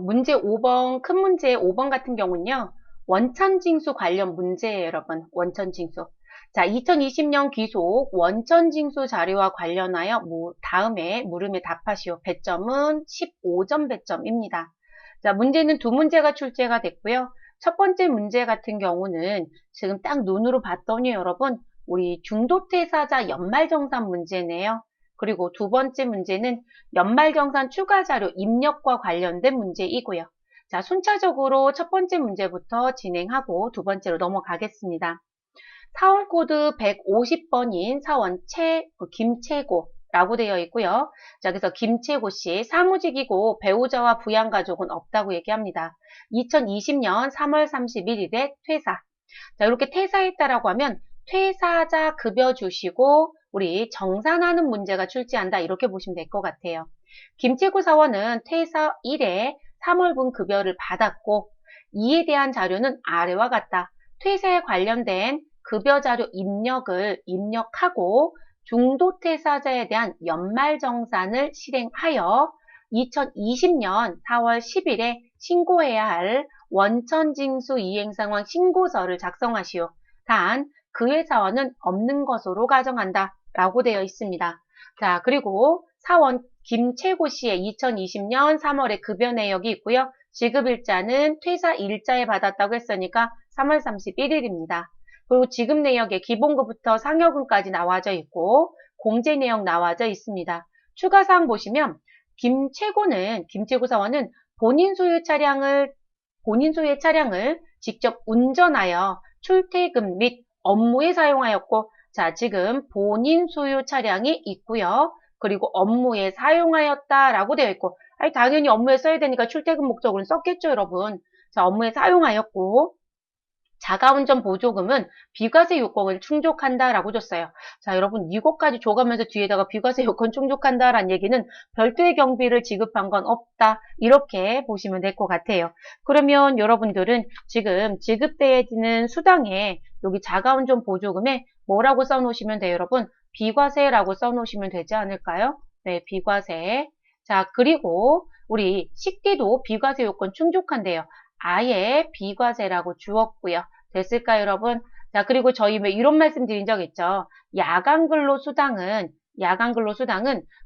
문제 5번, 큰 문제 5번 같은 경우는요, 원천징수 관련 문제예요, 여러분. 원천징수. 자, 2020년 귀속 원천징수 자료와 관련하여 다음에 물음에 답하시오. 배점은 15점 배점입니다. 자, 문제는 두 문제가 출제가 됐고요. 첫 번째 문제 같은 경우는 지금 딱 눈으로 봤더니 여러분, 우리 중도퇴사자 연말정산 문제네요. 그리고 두 번째 문제는 연말정산 추가 자료 입력과 관련된 문제이고요. 자, 순차적으로 첫 번째 문제부터 진행하고 두 번째로 넘어가겠습니다. 사원 코드 150번인 사원 김채고라고 되어 있고요. 자, 그래서 김채고 씨 사무직이고 배우자와 부양가족은 없다고 얘기합니다. 2020년 3월 31일에 퇴사. 자, 이렇게 퇴사했다라고 하면 퇴사자 급여 주시고 우리 정산하는 문제가 출제한다 이렇게 보시면 될 것 같아요. 김채구 사원은 퇴사 1에 3월분 급여를 받았고 이에 대한 자료는 아래와 같다. 퇴사에 관련된 급여 자료 입력하고 중도퇴사자에 대한 연말정산을 실행하여 2020년 4월 10일에 신고해야 할 원천징수 이행상황 신고서를 작성하시오. 단, 그 회사원은 없는 것으로 가정한다. 라고 되어 있습니다. 자, 그리고 사원 김채고 씨의 2020년 3월에 급여 내역이 있고요. 지급일자는 퇴사 일자에 받았다고 했으니까 3월 31일입니다. 그리고 지급 내역에 기본급부터 상여금까지 나와져 있고 공제 내역 나와져 있습니다. 추가사항 보시면 김채고 사원은 본인 소유의 차량을 직접 운전하여 출퇴근 및 업무에 사용하였고, 자, 지금 본인 소유 차량이 있고요. 그리고 업무에 사용하였다라고 되어 있고, 아니, 당연히 업무에 써야 되니까 출퇴근 목적으로 썼겠죠, 여러분. 자, 업무에 사용하였고, 자가운전 보조금은 비과세 요건을 충족한다라고 줬어요. 자, 여러분 이것까지 줘가면서 뒤에다가 비과세 요건 충족한다라는 얘기는 별도의 경비를 지급한 건 없다. 이렇게 보시면 될 것 같아요. 그러면 여러분들은 지금 지급되어지는 수당에 여기 자가운전 보조금에 뭐라고 써놓으시면 돼요, 여러분? 비과세라고 써놓으시면 되지 않을까요? 네, 비과세. 자, 그리고 우리 식대도 비과세 요건 충족한대요. 아예 비과세라고 주었고요. 됐을까요, 여러분? 자, 그리고 저희 왜 이런 말씀 드린 적 있죠? 야간근로수당은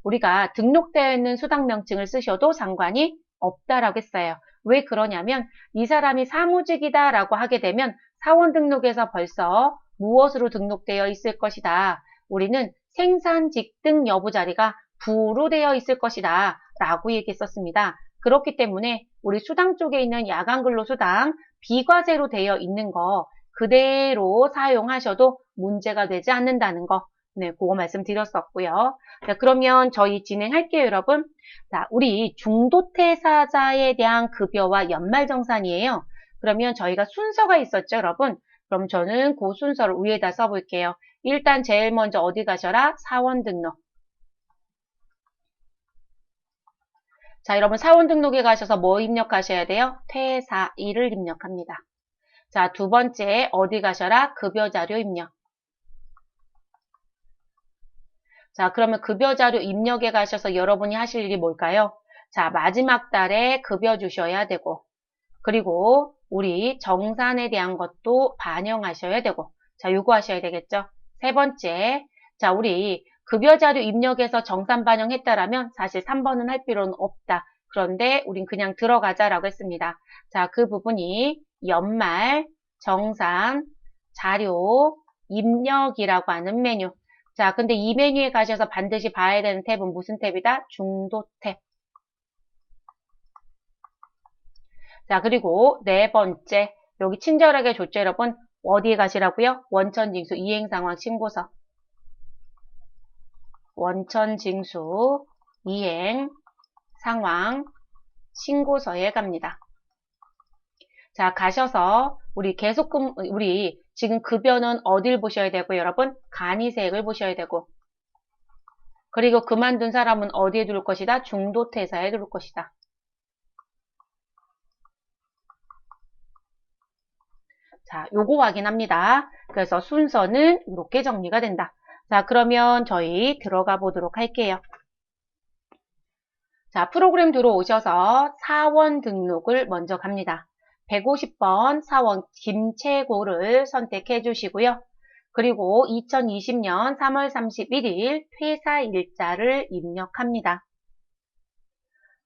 우리가 등록되어 있는 수당 명칭을 쓰셔도 상관이 없다라고 했어요. 왜 그러냐면 이 사람이 사무직이다라고 하게 되면 사원 등록에서 벌써 무엇으로 등록되어 있을 것이다. 우리는 생산직등 여부 자리가 부로 되어 있을 것이다 라고 얘기했었습니다. 그렇기 때문에 우리 수당 쪽에 있는 야간근로수당 비과세로 되어 있는 거 그대로 사용하셔도 문제가 되지 않는다는 거, 네, 그거 말씀드렸었고요. 자, 그러면 저희 진행할게요, 여러분. 자, 우리 중도퇴사자에 대한 급여와 연말정산이에요. 그러면 저희가 순서가 있었죠, 여러분? 그럼 저는 그 순서를 위에다 써볼게요. 일단 제일 먼저 어디 가셔라? 사원 등록. 자, 여러분 사원 등록에 가셔서 뭐 입력하셔야 돼요? 퇴사일을 입력합니다. 자, 두 번째 어디 가셔라? 급여 자료 입력. 자, 그러면 급여 자료 입력에 가셔서 여러분이 하실 일이 뭘까요? 자, 마지막 달에 급여 주셔야 되고, 그리고 우리 정산에 대한 것도 반영하셔야 되고, 자, 요거 하셔야 되겠죠? 세 번째, 자, 우리 급여 자료 입력해서 정산 반영했다라면 사실 3번은 할 필요는 없다. 그런데 우린 그냥 들어가자라고 했습니다. 자, 그 부분이 연말, 정산, 자료, 입력이라고 하는 메뉴. 자, 근데 이 메뉴에 가셔서 반드시 봐야 되는 탭은 무슨 탭이다? 중도 탭. 자, 그리고 네 번째, 여기 친절하게 줬죠, 여러분? 어디에 가시라고요? 원천징수 이행상황 신고서. 원천징수 이행 상황 신고서에 갑니다. 자, 가셔서 우리 지금 급여는 어딜 보셔야 되고, 여러분? 간이색을 보셔야 되고, 그리고 그만둔 사람은 어디에 둘 것이다? 중도퇴사에 둘 것이다. 자, 요거 확인합니다. 그래서 순서는 이렇게 정리가 된다. 자, 그러면 저희 들어가 보도록 할게요. 자, 프로그램 들어오셔서 사원 등록을 먼저 갑니다. 150번 사원 김채고를 선택해 주시고요. 그리고 2020년 3월 31일 퇴사 일자를 입력합니다.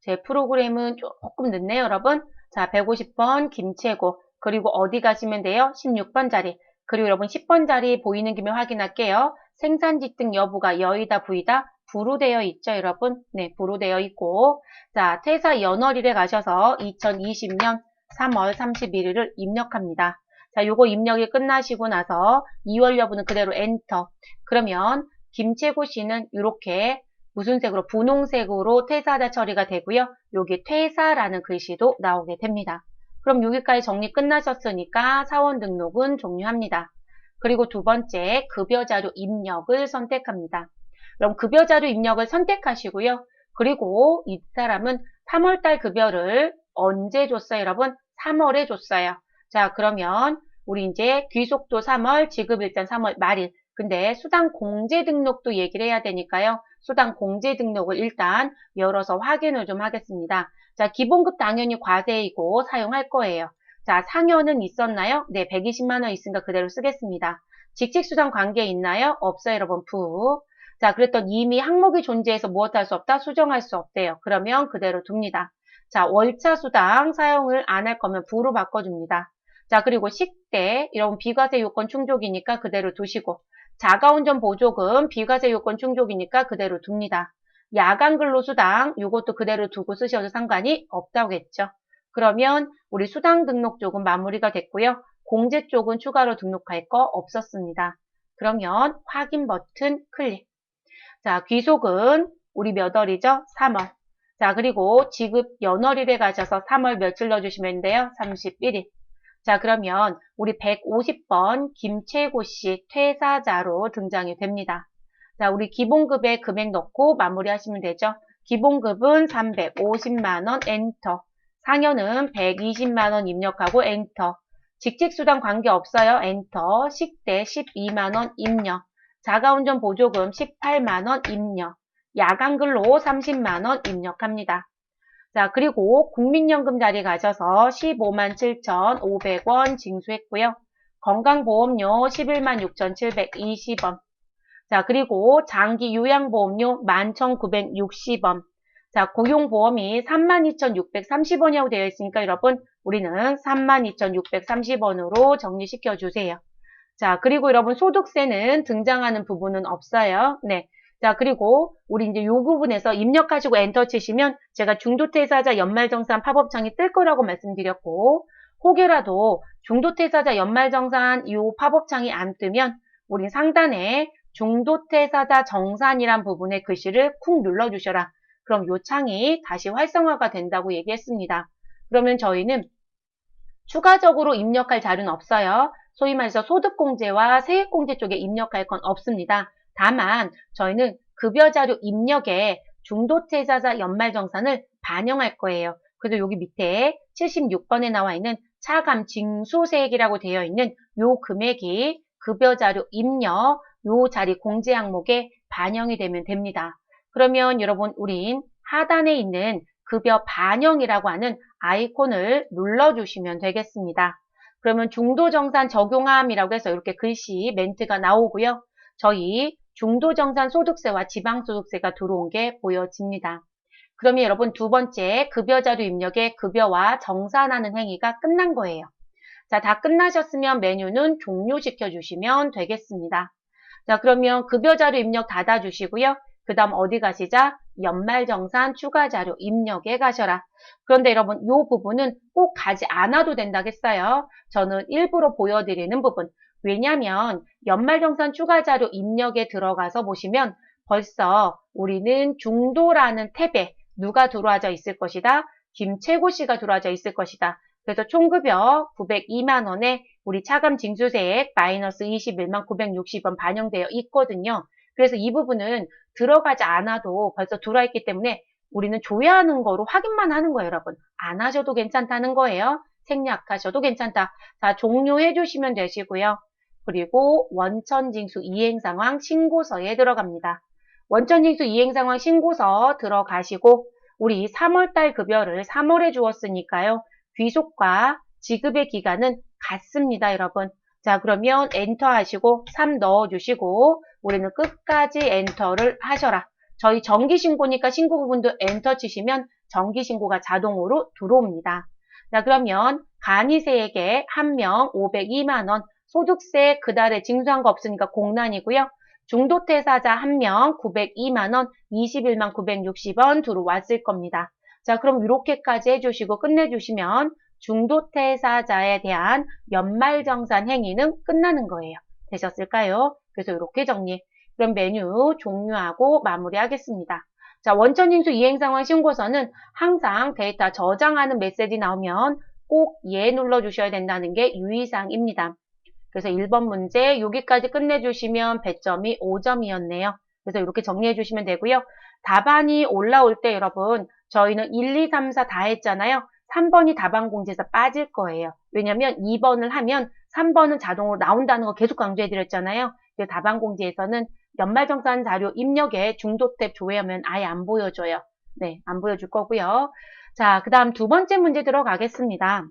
제 프로그램은 조금 늦네요, 여러분. 자, 150번 김채고, 그리고 어디 가시면 돼요? 16번 자리. 그리고 여러분 10번 자리 보이는 김에 확인할게요. 생산지등 여부가 여이다, 부이다? 부로 되어 있죠, 여러분? 네, 부로 되어 있고. 자, 퇴사 연월일에 가셔서 2020년 3월 31일을 입력합니다. 자, 요거 입력이 끝나시고 나서 2월 여부는 그대로 엔터. 그러면 김채고 씨는 이렇게 무슨 색으로? 분홍색으로 퇴사자 처리가 되고요. 여기 퇴사라는 글씨도 나오게 됩니다. 그럼 여기까지 정리 끝나셨으니까 사원 등록은 종료합니다. 그리고 두 번째, 급여자료 입력을 선택합니다. 그럼 급여자료 입력을 선택하시고요. 그리고 이 사람은 3월달 급여를 언제 줬어요, 여러분? 3월에 줬어요. 자, 그러면 우리 이제 귀속도 3월, 지급일자는 3월 말일. 근데 수당 공제 등록도 얘기를 해야 되니까요. 수당 공제 등록을 일단 열어서 확인을 좀 하겠습니다. 자, 기본급 당연히 과세이고 사용할 거예요. 자, 상여는 있었나요? 네, 120만 원 있으니까 그대로 쓰겠습니다. 직책수당 관계 있나요? 없어요, 여러분. 부. 자, 그랬더니 이미 항목이 존재해서 무엇할 수 없다? 수정할 수 없대요. 그러면 그대로 둡니다. 자, 월차 수당 사용을 안 할 거면 부로 바꿔줍니다. 자, 그리고 식대, 이런 비과세 요건 충족이니까 그대로 두시고, 자가운전 보조금, 비과세 요건 충족이니까 그대로 둡니다. 야간 근로수당, 요것도 그대로 두고 쓰셔도 상관이 없다고했죠. 그러면 우리 수당 등록 쪽은 마무리가 됐고요. 공제 쪽은 추가로 등록할 거 없었습니다. 그러면 확인 버튼 클릭. 자, 귀속은 우리 몇 월이죠? 3월. 자, 그리고 지급 연월일에 가셔서 3월 며칠 넣어주시면 돼요? 31일. 자, 그러면 우리 150번 김채고 씨 퇴사자로 등장이 됩니다. 자, 우리 기본급에 금액 넣고 마무리하시면 되죠. 기본급은 350만원 엔터. 상여는 120만원 입력하고 엔터. 직책수당 관계없어요. 엔터. 식대 12만원 입력. 자가운전 보조금 18만원 입력. 야간근로 30만원 입력합니다. 자, 그리고 국민연금 자리 가셔서 15만 7,500원 징수했고요. 건강보험료 11만 6,720원. 자, 그리고 장기 요양보험료 11,960원. 자, 고용보험이 32,630원이라고 되어 있으니까 여러분, 우리는 32,630원으로 정리시켜 주세요. 자, 그리고 여러분 소득세는 등장하는 부분은 없어요. 네. 자, 그리고 우리 이제 요 부분에서 입력하시고 엔터 치시면 제가 중도퇴사자 연말정산 팝업창이 뜰 거라고 말씀드렸고, 혹여라도 중도퇴사자 연말정산 이 팝업창이 안 뜨면 우리 상단에 중도퇴사자 정산이란 부분에 글씨를 쿵 눌러주셔라. 그럼 요 창이 다시 활성화가 된다고 얘기했습니다. 그러면 저희는 추가적으로 입력할 자료는 없어요. 소위 말해서 소득공제와 세액공제 쪽에 입력할 건 없습니다. 다만 저희는 급여자료 입력에 중도퇴사자 연말정산을 반영할 거예요. 그래서 여기 밑에 76번에 나와 있는 차감 징수세액이라고 되어 있는 요 금액이 급여자료 입력 요 자리 공제 항목에 반영이 되면 됩니다. 그러면 여러분 우린 하단에 있는 급여 반영이라고 하는 아이콘을 눌러주시면 되겠습니다. 그러면 중도정산 적용함이라고 해서 이렇게 글씨 멘트가 나오고요. 저희 중도정산 소득세와 지방소득세가 들어온 게 보여집니다. 그러면 여러분 두 번째 급여자료 입력에 급여와 정산하는 행위가 끝난 거예요. 자, 다 끝나셨으면 메뉴는 종료시켜 주시면 되겠습니다. 자, 그러면 급여자료 입력 닫아주시고요. 그 다음 어디 가시자? 연말정산 추가자료 입력에 가셔라. 그런데 여러분 이 부분은 꼭 가지 않아도 된다겠어요. 저는 일부러 보여드리는 부분. 왜냐하면 연말정산 추가자료 입력에 들어가서 보시면 벌써 우리는 중도라는 탭에 누가 들어와져 있을 것이다? 김채고 씨가 들어와져 있을 것이다. 그래서 총급여 902만 원에 우리 차감 징수세액 마이너스 21만 960원 반영되어 있거든요. 그래서 이 부분은 들어가지 않아도 벌써 들어와 있기 때문에 우리는 줘야 하는 거로 확인만 하는 거예요, 여러분. 안 하셔도 괜찮다는 거예요. 생략하셔도 괜찮다. 자, 종료해 주시면 되시고요. 그리고 원천징수 이행상황 신고서에 들어갑니다. 원천징수 이행상황 신고서 들어가시고 우리 3월달 급여를 3월에 주었으니까요. 귀속과 지급의 기간은 같습니다, 여러분. 자, 그러면 엔터 하시고 3 넣어주시고 우리는 끝까지 엔터를 하셔라. 저희 정기신고니까 신고 부분도 엔터 치시면 정기신고가 자동으로 들어옵니다. 자, 그러면 간이세에게 1명 502만원, 소득세 그달에 징수한 거 없으니까 공란이고요. 중도퇴사자 1명 902만원, 21만 960원 들어왔을 겁니다. 자, 그럼 이렇게까지 해주시고 끝내주시면 중도퇴사자에 대한 연말정산 행위는 끝나는 거예요. 되셨을까요? 그래서 이렇게 정리. 그럼 메뉴 종료하고 마무리하겠습니다. 자, 원천징수 이행상황 신고서는 항상 데이터 저장하는 메시지 나오면 꼭 예 눌러주셔야 된다는 게 유의사항입니다. 그래서 1번 문제 여기까지 끝내주시면 배점이 5점이었네요. 그래서 이렇게 정리해 주시면 되고요. 답안이 올라올 때 여러분 저희는 1, 2, 3, 4 다 했잖아요. 3번이 답안 공지에서 빠질 거예요. 왜냐면 2번을 하면 3번은 자동으로 나온다는 거 계속 강조해 드렸잖아요. 답안 공지에서는 연말정산 자료 입력에 중도 탭 조회하면 아예 안 보여줘요. 네, 안 보여줄 거고요. 자, 그 다음 두 번째 문제 들어가겠습니다.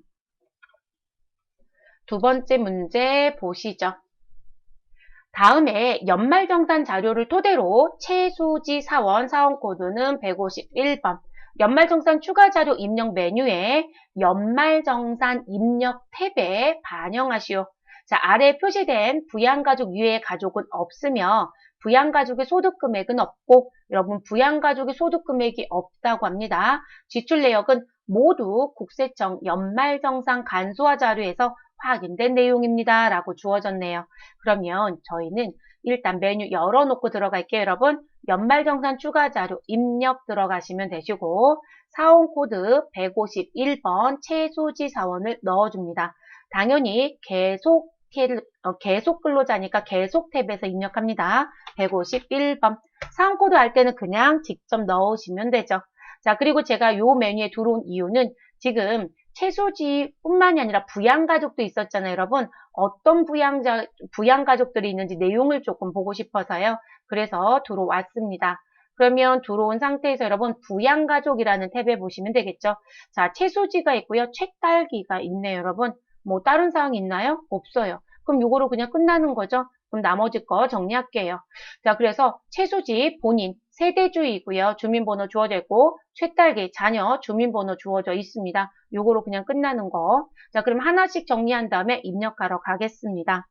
두 번째 문제 보시죠. 다음에 연말정산 자료를 토대로 최수지 사원 사원코드는 151번 연말정산 추가 자료 입력 메뉴에 연말정산 입력 탭에 반영하시오. 자, 아래 표시된 부양가족 유해 가족은 없으며 부양가족의 소득금액은 없고 여러분 부양가족의 소득금액이 없다고 합니다. 지출 내역은 모두 국세청 연말정산 간소화 자료에서 확인된 내용입니다. 라고 주어졌네요. 그러면 저희는 일단 메뉴 열어놓고 들어갈게요. 여러분 연말정산 추가 자료 입력 들어가시면 되시고 사원코드 151번 최수지 사원을 넣어줍니다. 당연히 계속 근로자니까 계속 탭에서 입력합니다. 151번 사원코드 할 때는 그냥 직접 넣으시면 되죠. 자, 그리고 제가 요 메뉴에 들어온 이유는 지금 최수지뿐만이 아니라 부양가족도 있었잖아요, 여러분. 어떤 부양가족들이 있는지 내용을 조금 보고 싶어서요. 그래서 들어왔습니다. 그러면 들어온 상태에서 여러분 부양가족이라는 탭에 보시면 되겠죠. 자, 최수지가 있고요. 최딸기가 있네요, 여러분. 뭐 다른 사항이 있나요? 없어요. 그럼 요거로 그냥 끝나는 거죠. 그럼 나머지 거 정리할게요. 자, 그래서 최수지 본인 세대주이고요. 주민번호 주어져 있고 최딸기 자녀 주민번호 주어져 있습니다. 요거로 그냥 끝나는 거. 자, 그럼 하나씩 정리한 다음에 입력하러 가겠습니다.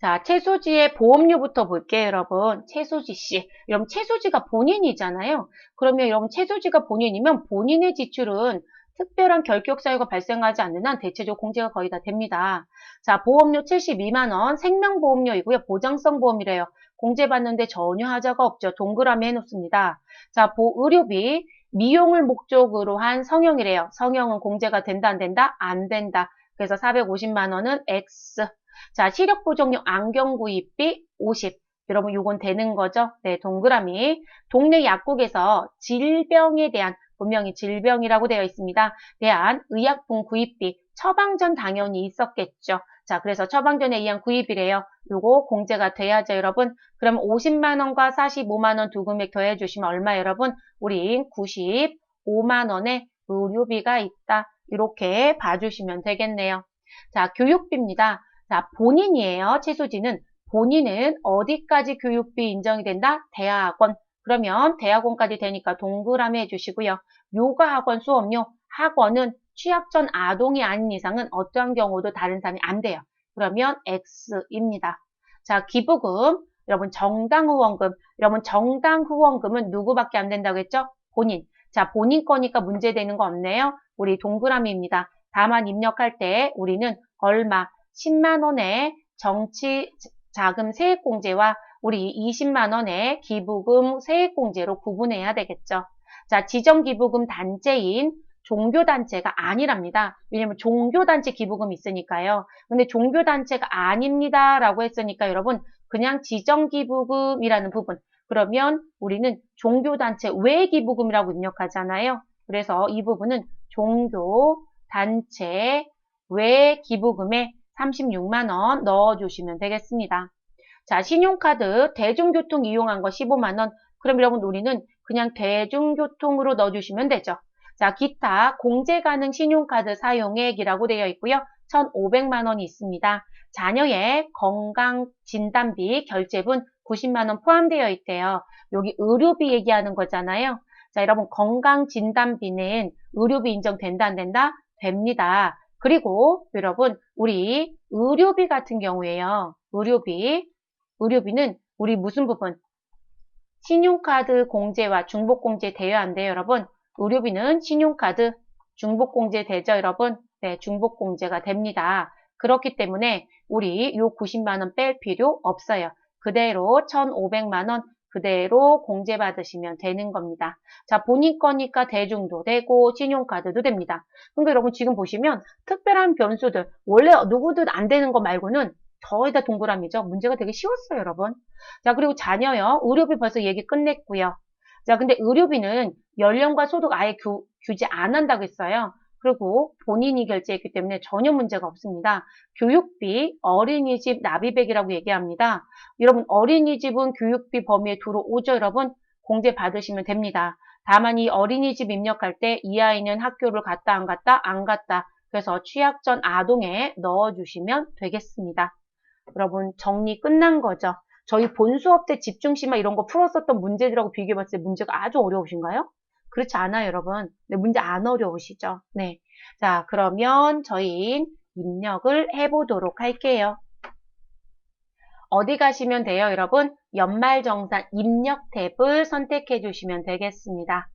자, 최수지의 보험료부터 볼게요, 여러분. 최수지 씨. 여러분, 최수지가 본인이잖아요. 그러면 여러분, 최수지가 본인이면 본인의 지출은 특별한 결격 사유가 발생하지 않는 한 대체적 공제가 거의 다 됩니다. 자, 보험료 72만원, 생명보험료이고요. 보장성 보험이래요. 공제받는데 전혀 하자가 없죠. 동그라미 해놓습니다. 자, 의료비, 미용을 목적으로 한 성형이래요. 성형은 공제가 된다, 안 된다? 안 된다. 그래서 450만원은 X. 자, 시력보정용 안경 구입비 50. 여러분, 요건 되는 거죠? 네, 동그라미. 동네 약국에서 질병에 대한 분명히 질병이라고 되어 있습니다. 대한 의약품 구입비, 처방전 당연히 있었겠죠. 자, 그래서 처방전에 의한 구입이래요. 요거 공제가 돼야죠, 여러분. 그럼 50만원과 45만원 두 금액 더해주시면 얼마, 여러분? 우리 95만원의 의료비가 있다. 이렇게 봐주시면 되겠네요. 자, 교육비입니다. 자, 본인이에요. 최수지는. 본인은 어디까지 교육비 인정이 된다? 대학원. 그러면 대학원까지 되니까 동그라미 해주시고요. 요가학원 수업료, 학원은 취학 전 아동이 아닌 이상은 어떠한 경우도 다른 사람이 안 돼요. 그러면 X입니다. 자, 기부금, 여러분 정당 후원금, 여러분 정당 후원금은 누구밖에 안 된다고 했죠? 본인. 자, 본인 거니까 문제되는 거 없네요. 우리 동그라미입니다. 다만 입력할 때 우리는 얼마, 10만원의 정치 자금 세액공제와 우리 20만원의 기부금 세액공제로 구분해야 되겠죠. 자, 지정기부금 단체인 종교단체가 아니랍니다. 왜냐면 종교단체 기부금 있으니까요. 근데 종교단체가 아닙니다. 라고 했으니까 여러분 그냥 지정기부금이라는 부분. 그러면 우리는 종교단체 외 기부금이라고 입력하잖아요. 그래서 이 부분은 종교단체 외 기부금에 36만원 넣어주시면 되겠습니다. 자, 신용카드 대중교통 이용한 거 15만원. 그럼 여러분 우리는 그냥 대중교통으로 넣어주시면 되죠. 자, 기타 공제 가능 신용카드 사용액이라고 되어 있고요. 1,500만 원이 있습니다. 자녀의 건강진단비 결제분 90만 원 포함되어 있대요. 여기 의료비 얘기하는 거잖아요. 자, 여러분 건강진단비는 의료비 인정된다 안 된다? 됩니다. 그리고 여러분 우리 의료비 같은 경우에요. 의료비는 우리 무슨 부분? 신용카드 공제와 중복공제 돼요 안 돼요 여러분? 의료비는 신용카드 중복공제 되죠 여러분? 네, 중복공제가 됩니다. 그렇기 때문에 우리 요 90만 원 뺄 필요 없어요. 그대로 1,500만 원 그대로 공제 받으시면 되는 겁니다. 자, 본인 거니까 대중도 되고 신용카드도 됩니다. 그러니까 여러분 지금 보시면 특별한 변수들 원래 누구든 안 되는 거 말고는 거의 다 동그라미죠. 문제가 되게 쉬웠어요 여러분. 자, 그리고 자녀요. 의료비 벌써 얘기 끝냈고요. 자, 근데 의료비는 연령과 소득 아예 규제 안 한다고 했어요. 그리고 본인이 결제했기 때문에 전혀 문제가 없습니다. 교육비, 어린이집 납입액이라고 얘기합니다. 여러분, 어린이집은 교육비 범위에 들어오죠, 여러분? 공제 받으시면 됩니다. 다만 이 어린이집 입력할 때 이 아이는 학교를 갔다, 안 갔다, 안 갔다. 그래서 취약전 아동에 넣어주시면 되겠습니다. 여러분, 정리 끝난 거죠? 저희 본수업 때 집중심화 이런 거 풀었었던 문제들하고 비교해봤을 때 문제가 아주 어려우신가요? 그렇지 않아요, 여러분. 네, 문제 안 어려우시죠? 네. 자, 그러면 저희 입력을 해보도록 할게요. 어디 가시면 돼요, 여러분? 연말정산 입력 탭을 선택해 주시면 되겠습니다.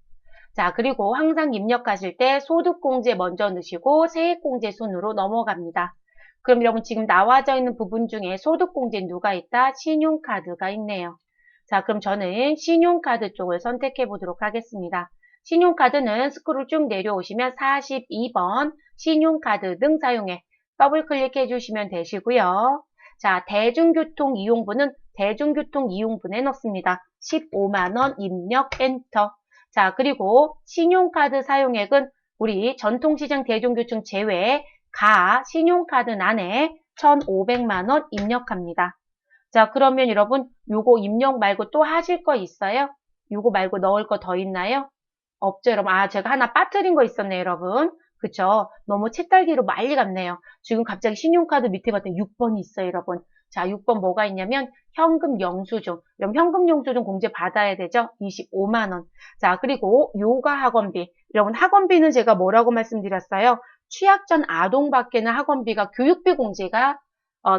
자, 그리고 항상 입력하실 때 소득공제 먼저 넣으시고 세액공제 순으로 넘어갑니다. 그럼 여러분 지금 나와져 있는 부분 중에 소득공제 누가 있다? 신용카드가 있네요. 자, 그럼 저는 신용카드 쪽을 선택해 보도록 하겠습니다. 신용카드는 스크롤 쭉 내려오시면 42번 신용카드 등 사용해 더블 클릭해 주시면 되시고요. 자, 대중교통 이용분은 대중교통 이용분에 넣습니다. 15만 원 입력 엔터. 자, 그리고 신용카드 사용액은 우리 전통시장 대중교통 제외 신용카드란에 1,500만 원 입력합니다. 자, 그러면 여러분 요거 입력 말고 또 하실 거 있어요? 요거 말고 넣을 거 더 있나요? 없죠, 여러분. 아, 제가 하나 빠뜨린 거 있었네요, 여러분. 그쵸? 너무 채딸기로 빨리 갔네요. 지금 갑자기 신용카드 밑에 봤더니 6번이 있어요, 여러분. 자, 6번 뭐가 있냐면 현금 영수증. 그럼 현금 영수증 공제 받아야 되죠? 25만 원. 자, 그리고 요가 학원비. 여러분 학원비는 제가 뭐라고 말씀드렸어요? 취약전 아동밖에는 학원비가 교육비 공제가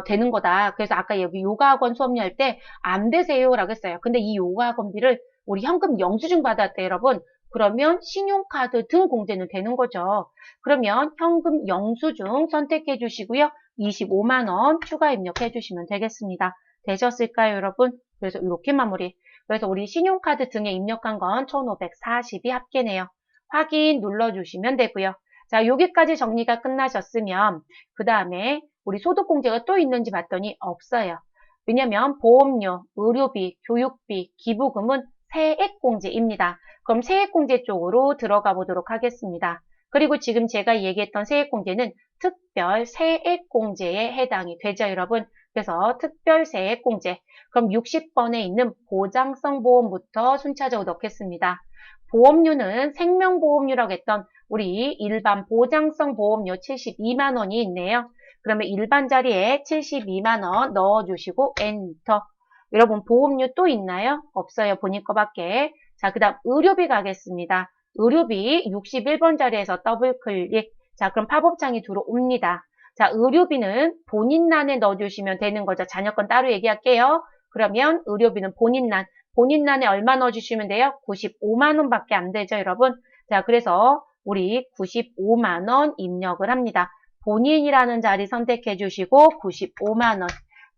되는 거다. 그래서 아까 여기 요가 학원 수업료 할 때 안 되세요라고 했어요. 근데 이 요가 학원비를 우리 현금 영수증 받았대, 여러분. 그러면 신용카드 등 공제는 되는 거죠. 그러면 현금 영수증 선택해 주시고요. 25만 원 추가 입력해 주시면 되겠습니다. 되셨을까요, 여러분? 그래서 이렇게 마무리. 그래서 우리 신용카드 등에 입력한 건 1540이 합계네요. 확인 눌러주시면 되고요. 자, 여기까지 정리가 끝나셨으면 그 다음에 우리 소득공제가 또 있는지 봤더니 없어요. 왜냐면 보험료, 의료비, 교육비, 기부금은 세액공제입니다. 그럼 세액공제 쪽으로 들어가 보도록 하겠습니다. 그리고 지금 제가 얘기했던 세액공제는 특별 세액공제에 해당이 되죠, 여러분. 그래서 특별 세액공제. 그럼 60번에 있는 보장성 보험부터 순차적으로 넣겠습니다. 보험료는 생명보험료라고 했던 우리 일반 보장성 보험료 72만 원이 있네요. 그러면 일반 자리에 72만 원 넣어주시고 엔터. 여러분 보험료 또 있나요? 없어요. 본인 거밖에. 자, 그 다음 의료비 가겠습니다. 의료비 61번 자리에서 더블 클릭. 자, 그럼 팝업창이 들어옵니다. 자, 의료비는 본인란에 넣어주시면 되는 거죠. 자녀건 따로 얘기할게요. 그러면 의료비는 본인란에 얼마 넣어주시면 돼요? 95만 원밖에 안 되죠, 여러분. 자, 그래서 우리 95만 원 입력을 합니다. 본인이라는 자리 선택해 주시고 95만 원.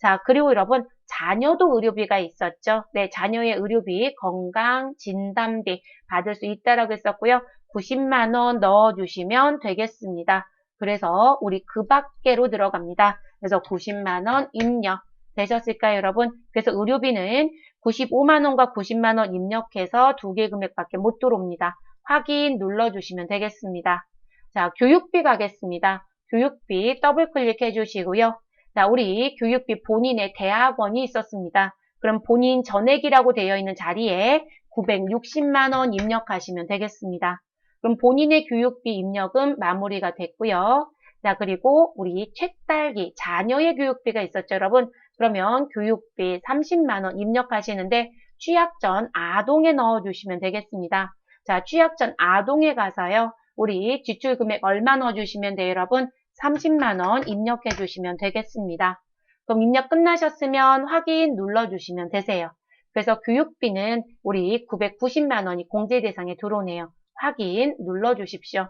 자, 그리고 여러분 자녀도 의료비가 있었죠. 네, 자녀의 의료비, 건강, 진단비 받을 수 있다라고 했었고요. 90만 원 넣어주시면 되겠습니다. 그래서 우리 그 밖으로 들어갑니다. 그래서 90만 원 입력 되셨을까요, 여러분? 그래서 의료비는 95만 원과 90만 원 입력해서 두 개 금액밖에 못 들어옵니다. 확인 눌러주시면 되겠습니다. 자, 교육비 가겠습니다. 교육비 더블 클릭해 주시고요. 자, 우리 교육비 본인의 대학원이 있었습니다. 그럼 본인 전액이라고 되어 있는 자리에 960만 원 입력하시면 되겠습니다. 그럼 본인의 교육비 입력은 마무리가 됐고요. 자, 그리고 우리 책딸기, 자녀의 교육비가 있었죠, 여러분? 그러면 교육비 30만 원 입력하시는데 취약 전 아동에 넣어주시면 되겠습니다. 자, 취약 전 아동에 가서요. 우리 지출 금액 얼마 넣어주시면 돼요, 여러분? 30만 원 입력해 주시면 되겠습니다. 그럼 입력 끝나셨으면 확인 눌러주시면 되세요. 그래서 교육비는 우리 990만 원이 공제 대상에 들어오네요. 확인 눌러주십시오.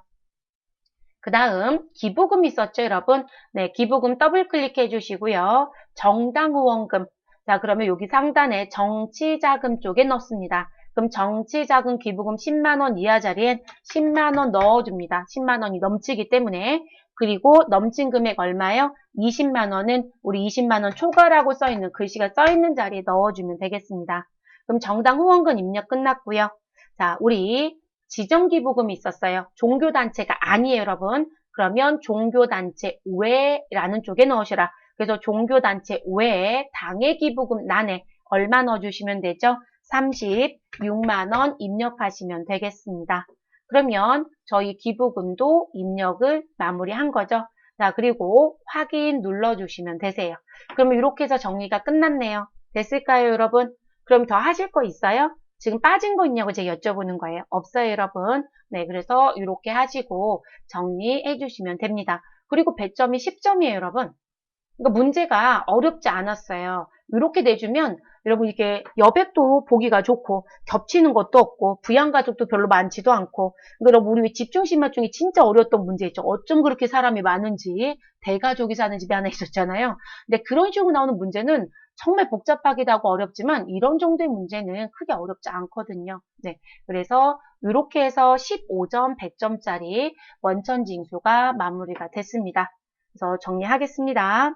그 다음 기부금 있었죠, 여러분? 네, 기부금 더블 클릭해 주시고요. 정당 후원금. 자, 그러면 여기 상단에 정치자금 쪽에 넣습니다. 그럼 정치자금 기부금 10만 원 이하 자리엔 10만 원 넣어줍니다. 10만 원이 넘치기 때문에. 그리고 넘친 금액 얼마요? 20만 원은 우리 20만 원 초과라고 써있는 글씨가 써있는 자리에 넣어주면 되겠습니다. 그럼 정당 후원금 입력 끝났고요. 자, 우리 지정기부금이 있었어요. 종교단체가 아니에요, 여러분. 그러면 종교단체 외라는 쪽에 넣으시라. 그래서 종교단체 외에 당의 기부금 난에 얼마 넣어주시면 되죠? 36만 원 입력하시면 되겠습니다. 그러면 저희 기부금도 입력을 마무리한 거죠. 자, 그리고 확인 눌러주시면 되세요. 그러면 이렇게 해서 정리가 끝났네요. 됐을까요, 여러분? 그럼 더 하실 거 있어요? 지금 빠진 거 있냐고 제가 여쭤보는 거예요. 없어요, 여러분. 네, 그래서 이렇게 하시고 정리해 주시면 됩니다. 그리고 배점이 10점이에요, 여러분. 그러니까 문제가 어렵지 않았어요. 이렇게 내주면 여러분 이게 여백도 보기가 좋고 겹치는 것도 없고 부양가족도 별로 많지도 않고 그러니까 여러분 우리 집중심화 중에 진짜 어려웠던 문제 있죠. 어쩜 그렇게 사람이 많은지 대가족이 사는 집이 하나 있었잖아요. 근데 그런 식으로 나오는 문제는 정말 복잡하기도 하고 어렵지만 이런 정도의 문제는 크게 어렵지 않거든요. 네, 그래서 이렇게 해서 15점, 100점짜리 원천징수가 마무리가 됐습니다. 그래서 정리하겠습니다.